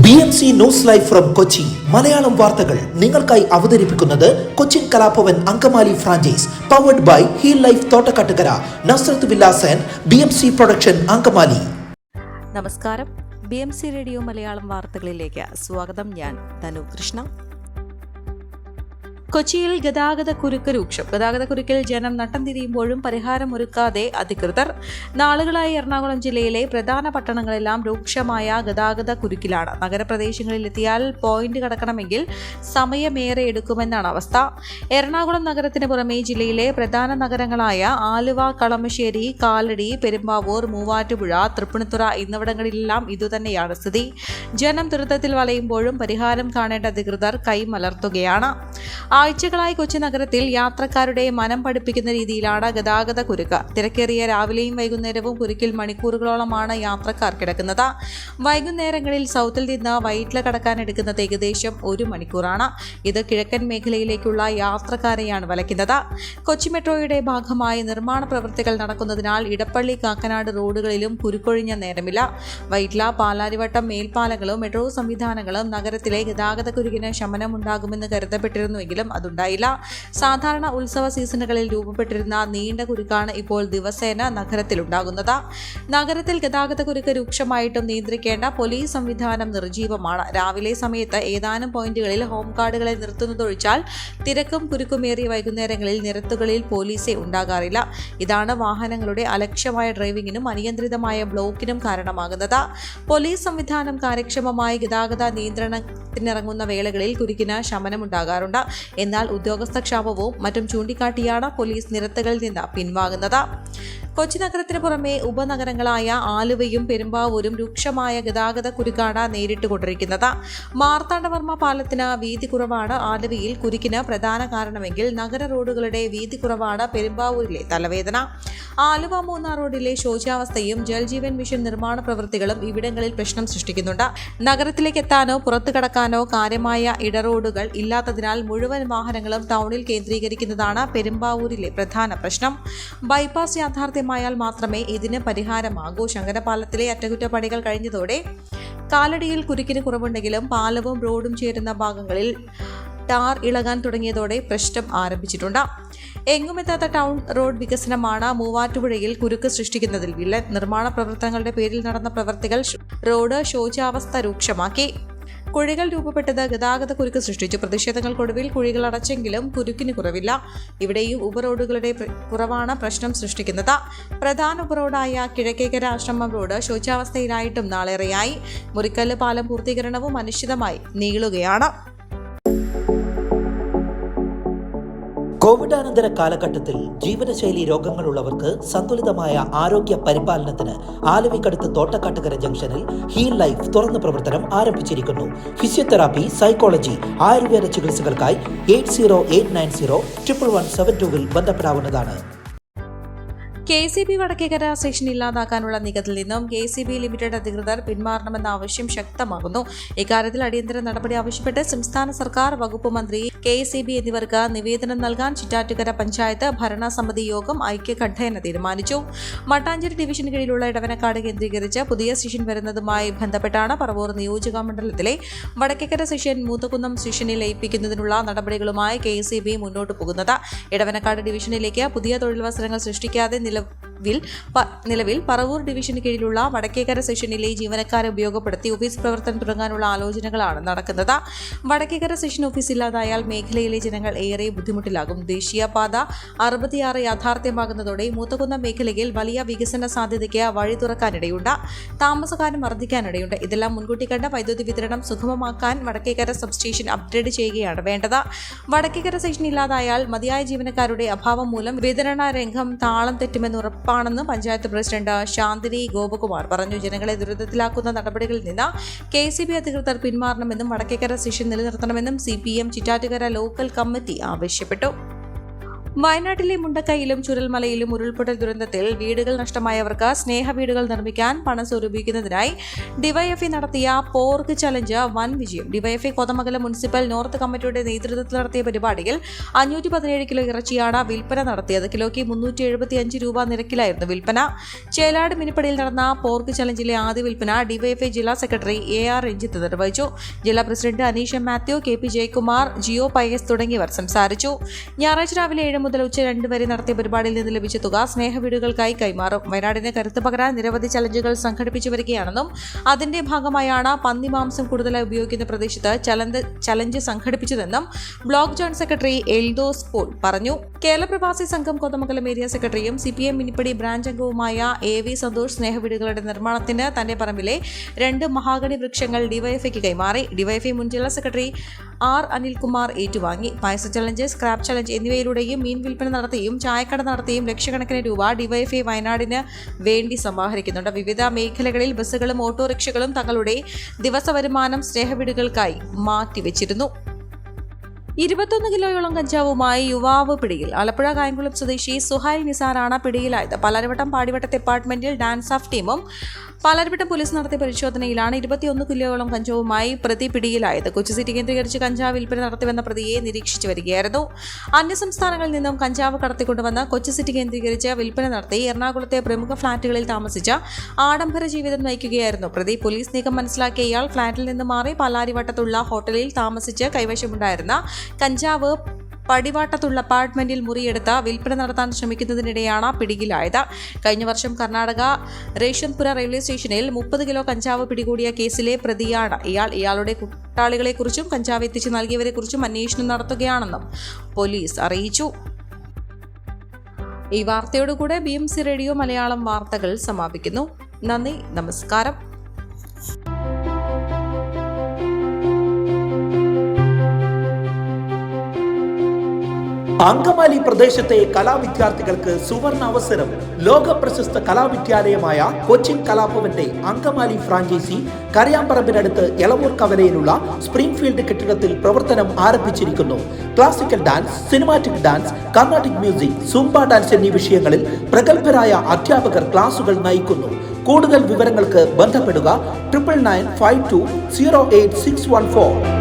BMC news live from Kochi Malayalam വാർത്തകൾ നിങ്ങൾക്കായി അവതരിപ്പിക്കുന്നത് Cochin Kalabhavan Angamaly franchise powered by heal life Thottakkattukara Nazareth villas and BMC production Angamaly. നമസ്കാരം, BMC radio Malayalam വാർത്തകളിലേക്ക് സ്വാഗതം. ഞാൻ ധനു കൃഷ്ണ. കൊച്ചിയിൽ ഗതാഗതക്കുരുക്ക് രൂക്ഷം. ഗതാഗതക്കുരുക്കിൽ ജനം നട്ടം തിരിയുമ്പോഴും പരിഹാരമൊരുക്കാതെ അധികൃതർ. നാളുകളായി എറണാകുളം ജില്ലയിലെ പ്രധാന പട്ടണങ്ങളെല്ലാം രൂക്ഷമായ ഗതാഗതക്കുരുക്കിലാണ്. നഗരപ്രദേശങ്ങളിലെത്തിയാൽ പോയിന്റ് കടക്കണമെങ്കിൽ സമയമേറെ എടുക്കുമെന്നാണ് അവസ്ഥ. എറണാകുളം നഗരത്തിന് പുറമെ ജില്ലയിലെ പ്രധാന നഗരങ്ങളായ ആലുവ, കളമശ്ശേരി, കാലടി, പെരുമ്പാവൂർ, മൂവാറ്റുപുഴ, തൃപ്പൂണിത്തുറ എന്നിവിടങ്ങളിലെല്ലാം ഇതുതന്നെയാണ് സ്ഥിതി. ജനം ദുരിതത്തിൽ വലയുമ്പോഴും പരിഹാരം കാണേണ്ട അധികൃതർ കൈമലർത്തുകയാണ്. ആഴ്ചകളായി കൊച്ചി നഗരത്തിൽ യാത്രക്കാരുടെ മനം പഠിപ്പിക്കുന്ന രീതിയിലാണ് ഗതാഗത കുരുക്ക്. തിരക്കേറിയ രാവിലെയും വൈകുന്നേരവും കുരുക്കിൽ മണിക്കൂറുകളോളമാണ് യാത്രക്കാർ കിടക്കുന്നത്. വൈകുന്നേരങ്ങളിൽ സൗത്തിൽ നിന്ന് വൈറ്റില കടക്കാൻ എടുക്കുന്നത് ഏകദേശം 1 മണിക്കൂറാണ്. ഇത് കിഴക്കൻ മേഖലയിലേക്കുള്ള യാത്രക്കാരെയാണ് വലയ്ക്കുന്നത്. കൊച്ചി മെട്രോയുടെ ഭാഗമായി നിർമ്മാണ പ്രവൃത്തികൾ നടക്കുന്നതിനാൽ ഇടപ്പള്ളി, കാക്കനാട് റോഡുകളിലും കുരുക്കൊഴിഞ്ഞ നേരമില്ല. വൈറ്റില, പാലാരിവട്ടം മേൽപ്പാലങ്ങളും മെട്രോ സംവിധാനങ്ങളും നഗരത്തിലെ ഗതാഗത കുരുക്കിന് ശമനമുണ്ടാകുമെന്ന് കരുതപ്പെട്ടിരുന്നുവെങ്കിലും അതുണ്ടായില്ല. സാധാരണ ഉത്സവ സീസണുകളിൽ രൂപപ്പെട്ടിരുന്ന നീണ്ട കുരുക്കാണ് ഇപ്പോൾ ദിവസേന നഗരത്തിലുണ്ടാകുന്നത്. നഗരത്തിൽ ഗതാഗത കുരുക്ക് രൂക്ഷമായിട്ടും നിയന്ത്രിക്കേണ്ട പോലീസ് സംവിധാനം നിർജീവമാണ്. രാവിലെ സമയത്ത് ഏതാനും പോയിന്റുകളിൽ ഹോം ഗാർഡുകളെ നിർത്തുന്നതൊഴിച്ചാൽ തിരക്കും കുരുക്കുമേറിയ വൈകുന്നേരങ്ങളിൽ നിരത്തുകളിൽ പോലീസെ ഉണ്ടാകാറില്ല. ഇതാണ് വാഹനങ്ങളുടെ അലക്ഷ്യമായ ഡ്രൈവിംഗിനും അനിയന്ത്രിതമായ ബ്ലോക്കിനും കാരണമാകുന്നത്. പോലീസ് സംവിധാനം കാര്യക്ഷമമായി ഗതാഗത നിയന്ത്രണത്തിനിറങ്ങുന്ന വേളകളിൽ കുരുക്കിന് ശമനമുണ്ടാകാറുണ്ട്. എന്നാൽ ഉദ്യോഗസ്ഥക്ഷാമവും മറ്റും ചൂണ്ടിക്കാട്ടിയാണ് പോലീസ് നിരത്തുകളിൽ നിന്ന് പിൻവാങ്ങുന്നത്. കൊച്ചി നഗരത്തിന് പുറമെ ഉപനഗരങ്ങളായ ആലുവയും പെരുമ്പാവൂരും രൂക്ഷമായ ഗതാഗത കുരുക്കാണ് നേരിട്ടുകൊണ്ടിരിക്കുന്നത്. മാർത്താണ്ഡവർമ്മ പാലത്തിന് വീതി കുറവാണ് ആലുവയിൽ കുരുക്കിന് പ്രധാന കാരണമെങ്കിൽ നഗര റോഡുകളുടെ വീതി കുറവാണ് പെരുമ്പാവൂരിലെ തലവേദന. ആലുവ മൂന്നാർ റോഡിലെ ശോച്യാവസ്ഥയും ജൽജീവൻ മിഷൻ നിർമ്മാണ പ്രവൃത്തികളും ഇവിടങ്ങളിൽ പ്രശ്നം സൃഷ്ടിക്കുന്നുണ്ട്. നഗരത്തിലേക്ക് എത്താനോ പുറത്തു കടക്കാനോ കാര്യമായ ഇടറോഡുകൾ ഇല്ലാത്തതിനാൽ മുഴുവൻ വാഹനങ്ങളും ടൗണിൽ കേന്ദ്രീകരിക്കുന്നതാണ് പെരുമ്പാവൂരിലെ പ്രധാന പ്രശ്നം. ബൈപ്പാസ് യാഥാർത്ഥ്യമായാൽ മാത്രമേ ഇതിന് പരിഹാരമാകൂ. ശങ്കരപാലത്തിലെ അറ്റകുറ്റപ്പണികൾ കഴിഞ്ഞതോടെ കാലടിയിൽ കുരുക്കിന് കുറവുണ്ടെങ്കിലും പാലവും റോഡും ചേരുന്ന ഭാഗങ്ങളിൽ ടാർ ഇളകാൻ തുടങ്ങിയതോടെ പ്രശ്നം ആരംഭിച്ചിട്ടുണ്ട്. എങ്ങുമെത്താത്ത ടൗൺ റോഡ് വികസനമാണ് മൂവാറ്റുപുഴയിൽ കുരുക്ക് സൃഷ്ടിക്കുന്നതിൽ വില്ലൻ. നിർമ്മാണ പ്രവർത്തനങ്ങളുടെ പേരിൽ നടന്ന പ്രവർത്തികൾ റോഡ് ശോചാവസ്ഥ രൂക്ഷമാക്കി. കുഴികൾ രൂപപ്പെട്ടത് ഗതാഗത കുരുക്ക് സൃഷ്ടിച്ചു. പ്രതിഷേധങ്ങൾക്കൊടുവിൽ കുഴികൾ അടച്ചെങ്കിലും കുരുക്കിന് കുറവില്ല. ഇവിടെയും ഉപറോഡുകളുടെ കുറവാണ് പ്രശ്നം സൃഷ്ടിക്കുന്നത്. പ്രധാന ഉപറോഡായ കിഴക്കേക്കര ആശ്രമം റോഡ് ശോചാവസ്ഥയിലായിട്ടും നാളേറെയായി. മുറിക്കല്ല് പാലം പൂർത്തീകരണവും അനിശ്ചിതമായി നീളുകയാണ്. കോവിഡാനന്തര കാലഘട്ടത്തിൽ ജീവനശൈലി രോഗങ്ങളുള്ളവർക്ക് സന്തുലിതമായ ആരോഗ്യ പരിപാലനത്തിന് ആലുവയ്ക്കടുത്ത് തോട്ടക്കാട്ടുകര ജംഗ്ഷനിൽ ഹീൽ ലൈഫ് തുറന്ന പ്രവർത്തനം ആരംഭിച്ചിരിക്കുന്നു. ഫിസിയോതെറാപ്പി, സൈക്കോളജി, ആയുർവേദ ചികിത്സകൾക്കായി 8089011772 ബന്ധപ്പെടാവുന്നതാണ്. KCB വടക്കേക്കര സ്റ്റേഷൻ ഇല്ലാതാക്കാനുള്ള നീക്കത്തിൽ നിന്നും KCB ലിമിറ്റഡ് അധികൃതർ പിന്മാറണമെന്ന ആവശ്യം ശക്തമാകുന്നു. ഇക്കാര്യത്തിൽ അടിയന്തര നടപടി ആവശ്യപ്പെട്ട് സംസ്ഥാന സർക്കാർ, വകുപ്പ് മന്ത്രി, KCB എന്നിവർക്ക് നിവേദനം നൽകാൻ ചിറ്റാറ്റുകര പഞ്ചായത്ത് ഭരണസമിതി യോഗം ഐക്യകണ്ഠേന തീരുമാനിച്ചു. മട്ടാഞ്ചേരി ഡിവിഷന് കീഴിലുള്ള ഇടവനക്കാട് കേന്ദ്രീകരിച്ച് പുതിയ സ്റ്റേഷൻ വരുന്നതുമായി ബന്ധപ്പെട്ടാണ് പറവൂർ നിയോജക മണ്ഡലത്തിലെ വടക്കേക്കര സ്റ്റേഷൻ മൂത്തകുന്നം സ്റ്റേഷനിൽ ലയിപ്പിക്കുന്നതിനുള്ള നടപടികളുമായി KCB മുന്നോട്ട് പോകുന്നത്. ഇടവനക്കാട് ഡിവിഷനിലേക്ക് പുതിയ തൊഴിലവസരങ്ങൾ സൃഷ്ടിക്കാതെ നിലവിൽ പറവൂർ ഡിവിഷന് കീഴിലുള്ള വടക്കേക്കര സെഷനിലെ ജീവനക്കാരെ ഉപയോഗപ്പെടുത്തി ഓഫീസ് പ്രവർത്തനം തുടങ്ങാനുള്ള ആലോചനകളാണ് നടക്കുന്നത്. വടക്കേക്കര സെഷൻ ഓഫീസ് ഇല്ലാതായാൽ മേഖലയിലെ ജനങ്ങൾ ഏറെ ബുദ്ധിമുട്ടിലാകും. ദേശീയപാത 66 യാഥാർത്ഥ്യമാകുന്നതോടെ മൂത്തകുന്നം മേഖലയിൽ വലിയ വികസന സാധ്യതയ്ക്ക് വഴി തുറക്കാനിടയുണ്ട്. താമസക്കാരും വർദ്ധിക്കാനിടയുണ്ട്. ഇതെല്ലാം മുൻകൂട്ടി കണ്ട വൈദ്യുതി വിതരണം സുഗമമാക്കാൻ വടക്കേക്കര സബ്സ്റ്റേഷൻ അപ്ഗ്രേഡ് ചെയ്യുകയാണ് വേണ്ടത്. വടക്കേക്കര സെഷൻ ഇല്ലാതായാൽ മതിയായ ജീവനക്കാരുടെ അഭാവം മൂലം വിതരണ രംഗം താളം തെറ്റുമെന്ന് ഉറപ്പാണെന്ന് പഞ്ചായത്ത് പ്രസിഡന്റ് ശാന്തിനി ഗോപകുമാർ പറഞ്ഞു. ജനങ്ങളെ ദുരിതത്തിലാക്കുന്ന നടപടികളിൽ നിന്ന് KCB അധികൃതർ പിന്മാറണമെന്നും വടക്കേക്കര സ്റ്റേഷൻ നിലനിർത്തണമെന്നും CPM ചിറ്റാറ്റുകര ലോക്കൽ കമ്മിറ്റി ആവശ്യപ്പെട്ടു. വയനാട്ടിലെ മുണ്ടക്കൈയിലും ചുരൽമലയിലും ഉരുൾപൊട്ടൽ ദുരന്തത്തിൽ വീടുകൾ നഷ്ടമായവർക്ക് സ്നേഹ വീടുകൾ നിർമ്മിക്കാൻ പണം സ്വരൂപിക്കുന്നതിനായി ഡിവൈഎഫ്ഐ നടത്തിയ പോർക്ക് ചലഞ്ച് വൻ വിജയം. ഡിവൈഎഫ്ഐ കോതമംഗലം മുനിസിപ്പൽ നോർത്ത് കമ്മിറ്റിയുടെ നേതൃത്വത്തിൽ നടത്തിയ പരിപാടിയിൽ 517 കിലോ ഇറച്ചിയാണ് വിൽപ്പന നടത്തിയത്. കിലോയ്ക്ക് 375 രൂപ നിരക്കിലായിരുന്നു വിൽപ്പന. ചേലാട് മിനിപ്പടിയിൽ നടന്ന പോർക്ക് ചലഞ്ചിലെ ആദ്യ വിൽപ്പന ഡിവൈഎഫ്ഐ ജില്ലാ സെക്രട്ടറി AR രഞ്ജിത്ത് നിർവഹിച്ചു. ജില്ലാ പ്രസിഡന്റ് അനീഷ മാത്യു, KP ജയകുമാർ, ജിയോ പയസ് തുടങ്ങിയവർ സംസാരിച്ചു. ഞായറാഴ്ച രാവിലെ 7 മുതൽ ഉച്ച 2 വരെ നടത്തിയ പരിപാടിയിൽ നിന്ന് ലഭിച്ച തുക സ്നേഹവീടുകൾക്കായി കൈമാറും. വയനാടിന് കരുത്ത് പകരാൻ നിരവധി ചലഞ്ചുകൾ സംഘടിപ്പിച്ചു വരികയാണെന്നും അതിന്റെ ഭാഗമായാണ് പന്നിമാംസം കൂടുതലായി ഉപയോഗിക്കുന്ന പ്രദേശത്ത് ചലഞ്ച് സംഘടിപ്പിച്ചതെന്നും block joint secretary Eldhose Paul പറഞ്ഞു. കേരള പ്രവാസി സംഘം കോതമംഗലം ഏരിയ സെക്രട്ടറിയും CPM മിനിപ്പടി ബ്രാഞ്ച് അംഗവുമായ AV സന്തോഷ് സ്നേഹവീടുകളുടെ നിർമ്മാണത്തിന് തന്റെ പറമ്പിലെ 2 മഹാഗണി വൃക്ഷങ്ങൾ ഡിവൈഎഫ്ഐക്ക് കൈമാറി. ഡിവൈഎഫ്ഐ മുൻ ജില്ലാ സെക്രട്ടറി R അനിൽകുമാർ ഏറ്റുവാങ്ങി. പായസ ചലഞ്ച്, സ്ക്രാപ്പ് ചലഞ്ച് എന്നിവയിലൂടെയും മീൻ വിൽപ്പന നടത്തിയും ചായക്കട നടത്തിയും ലക്ഷക്കണക്കിന് രൂപ ഡിവൈഎഫ്ഐ വയനാടിന് വേണ്ടി സമാഹരിക്കുന്നുണ്ട്. വിവിധ മേഖലകളിൽ ബസ്സുകളും ഓട്ടോറിക്ഷകളും തങ്ങളുടെ ദിവസ വരുമാനം സ്നേഹവീടുകൾക്കായി മാറ്റിവെച്ചിരുന്നു. 21 കിലോയോളം കഞ്ചാവുമായി യുവാവ് പിടിയിൽ. ആലപ്പുഴ കായംകുളം സ്വദേശി സുഹൈൽ നിസാറാണ് പിടിയിലായത്. പാലാരിവട്ടം പാടിവട്ടത്ത് അപ്പാർട്ട്മെന്റിൽ ഡാൻസ് ഓഫ് ടീമും പാലാരിവട്ടം പോലീസ് നടത്തിയ പരിശോധനയിലാണ് 21 കിലോയോളം കഞ്ചാവുമായി പ്രതി പിടിയിലായത്. കൊച്ചി സിറ്റി കേന്ദ്രീകരിച്ച് കഞ്ചാവ് വിൽപ്പന നടത്തിവന്ന പ്രതിയെ നിരീക്ഷിച്ചു വരികയായിരുന്നു. അന്യസംസ്ഥാനങ്ങളിൽ നിന്നും കഞ്ചാവ് കടത്തിക്കൊണ്ടുവന്ന് കൊച്ചി സിറ്റി കേന്ദ്രീകരിച്ച് വിൽപ്പന നടത്തി എറണാകുളത്തെ പ്രമുഖ ഫ്ളാറ്റുകളിൽ താമസിച്ച ആഡംബര ജീവിതം നയിക്കുകയായിരുന്നു പ്രതി. പോലീസ് നീക്കം മനസ്സിലാക്കിയ ഇയാൾ ഫ്ളാറ്റിൽ നിന്ന് മാറി പാലാരിവട്ടത്തുള്ള ഹോട്ടലിൽ താമസിച്ച് കൈവശമുണ്ടായിരുന്ന കഞ്ചാവ് പടിവാട്ടത്തുള്ള അപ്പാർട്ട്മെന്റിൽ മുറിയെടുത്ത് വിൽപ്പന നടത്താൻ ശ്രമിക്കുന്നതിനിടെയാണ് പിടിയിലായത്. കഴിഞ്ഞ വർഷം കർണാടക റേഷൻപുര റെയിൽവേ സ്റ്റേഷനിൽ 30 കിലോ കഞ്ചാവ് പിടികൂടിയ കേസിലെ പ്രതിയാണ് ഇയാൾ. ഇയാളുടെ കൂട്ടാളികളെക്കുറിച്ചും കഞ്ചാവ് എത്തിച്ചു നൽകിയവരെക്കുറിച്ചും അന്വേഷണം നടത്തുകയാണെന്നും പോലീസ് അറിയിച്ചു. ഈ വാർത്തയോടുകൂടെ BMC റേഡിയോ മലയാളം വാർത്തകൾ സമാപിക്കുന്നു. നന്ദി, നമസ്കാരം. അങ്കമാലി പ്രദേശത്തെ കലാവിദ്യാർത്ഥികൾക്ക് സുവർണ അവസരം. ലോക പ്രശസ്ത കലാവിദ്യാലയമായ കൊച്ചിൻ കലാഭവന്റെ അങ്കമാലി ഫ്രാഞ്ചൈസി കരയാമ്പറമ്പിനടുത്ത് എളവൂർ കവലയിലുള്ള സ്പ്രിംഗ്ഫീൽഡ് കെട്ടിടത്തിൽ പ്രവർത്തനം ആരംഭിച്ചിരിക്കുന്നു. Classical dance, cinematic dance, Carnatic music, Zumba dance എന്നീ വിഷയങ്ങളിൽ പ്രഗത്ഭരായ അധ്യാപകർ ക്ലാസുകൾ നയിക്കുന്നു. കൂടുതൽ വിവരങ്ങൾക്ക് ബന്ധപ്പെടുക 9995208614.